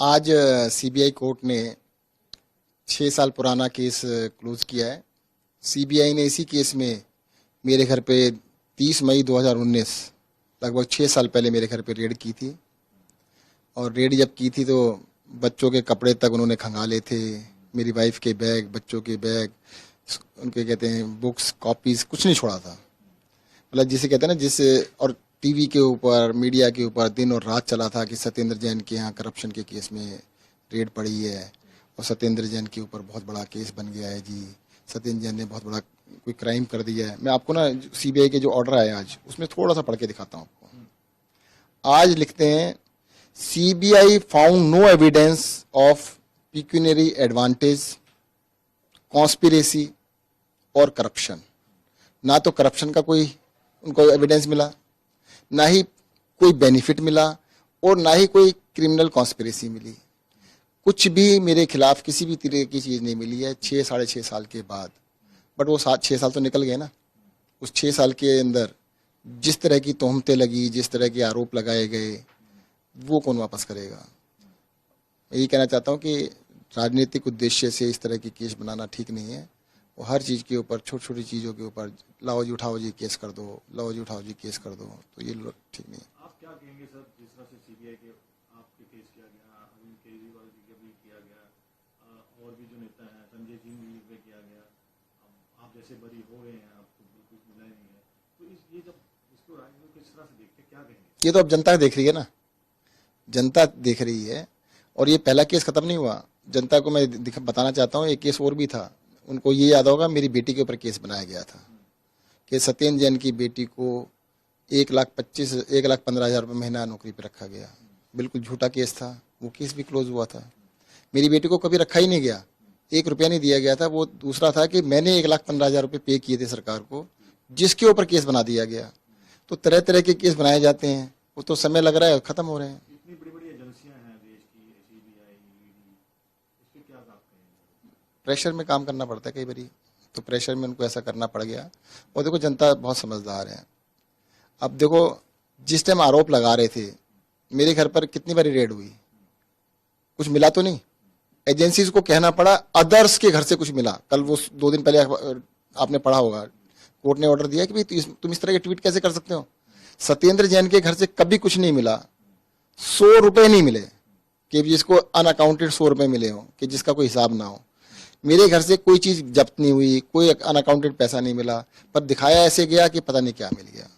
आज CBI court ने 6 साल पुराना केस क्लोज किया है। सीबीआई ने इसी केस में मेरे घर पे 30 मई 2019 लगभग 6 साल पहले मेरे घर पे रेड की थी। और रेड जब की थी तो बच्चों के कपड़े तक उन्होंने खंगाले थे, मेरी वाइफ के बैग, बच्चों के बैग, उनके कहते हैं बुक्स, कॉपीज, कुछ नहीं छोड़ा था। मतलब जिसे कहते हैं ना, जिस और टीवी के ऊपर, मीडिया के ऊपर दिन और रात चला था कि सत्येंद्र जैन के यहाँ करप्शन के केस में रेड पड़ी है और सत्येंद्र जैन के ऊपर बहुत बड़ा केस बन गया है जी, सत्येंद्र जैन ने बहुत बड़ा कोई क्राइम कर दिया है। मैं आपको ना सीबीआई के जो ऑर्डर आया आज, उसमें थोड़ा सा पढ़ के दिखाता हूँ आपको। आज लिखते हैं, CBI found no evidence of pecuniary advantage, conspiracy और करप्शन। ना तो करप्शन का कोई उनको एविडेंस मिला, ना ही कोई बेनिफिट मिला और ना ही कोई क्रिमिनल कॉन्स्पिरेसी मिली। कुछ भी मेरे खिलाफ किसी भी तरह की चीज़ नहीं मिली है 6-6.5 साल के बाद। बट वो 6 साल तो निकल गए ना। उस 6 साल के अंदर जिस तरह की तोहमतें लगी, जिस तरह के आरोप लगाए गए, वो कौन वापस करेगा। मैं यही कहना चाहता हूँ कि राजनीतिक उद्देश्य से इस तरह की केस बनाना ठीक नहीं है। वो हर चीज़ के ऊपर, छोटी छोटी चीज़ों के ऊपर लाओ जी उठाओ जी केस कर दो, लाओ जी उठाओ जी केस कर दो, तो ये ठीक नहीं है। आप क्या कहेंगे सर, जिस तरह से सीबीआई के आपके केस किया गया, अरविंद केजरीवाल जी के भी किया गया, और भी जो नेता हैं संजय जी पे किया गया, आप जैसे बरी हो गए हैं, आपको बिल्कुल मिला ही नहीं है, तो ये जब इसको राजनीति किस तरह से देखते, क्या कहेंगे? ये तो अब जनता देख रही है ना, जनता देख रही है। और ये पहला केस खत्म नहीं हुआ। जनता को मैं बताना चाहता हूँ, एक केस और भी था। उनको ये याद होगा, मेरी बेटी के ऊपर केस बनाया गया था कि सत्येंद्र जैन की बेटी को 1,15,000 रुपये महीना नौकरी पर रखा गया। बिल्कुल झूठा केस था। वो केस भी क्लोज हुआ था। मेरी बेटी को कभी रखा ही नहीं गया, 1 रुपया नहीं दिया गया था। वो दूसरा था कि मैंने 1,15,000 रुपये पे किए थे सरकार को, जिसके ऊपर केस बना दिया गया। तो तरह तरह के केस बनाए जाते हैं, वो तो समय लग रहा है, खत्म हो रहे हैं। इतनी बड़ी बड़ी एजेंसियां हैं देश की, सीबीआई, ईडी, इस पे क्या बात कहेंगे? प्रेशर में काम करना पड़ता है कई बारी, तो प्रेशर में उनको ऐसा करना पड़ गया। और देखो, जनता बहुत समझदार है। अब देखो, जिस टाइम आरोप लगा रहे थे, मेरे घर पर कितनी बारी रेड हुई, कुछ मिला तो नहीं। एजेंसीज को कहना पड़ा, अदर्स के घर से कुछ मिला। कल वो 2 दिन पहले आपने पढ़ा होगा, कोर्ट ने ऑर्डर दिया कि भाई तुम इस तरह के ट्वीट कैसे कर सकते हो। सत्येंद्र जैन के घर से कभी कुछ नहीं मिला। 100 रुपए नहीं मिले कि जिसको अनअकाउंटेड 100 रुपए मिले हो, कि जिसका कोई हिसाब ना हो। मेरे घर से कोई चीज जब्त नहीं हुई, कोई अनअकाउंटेड पैसा नहीं मिला, पर दिखाया ऐसे गया कि पता नहीं क्या मिल गया।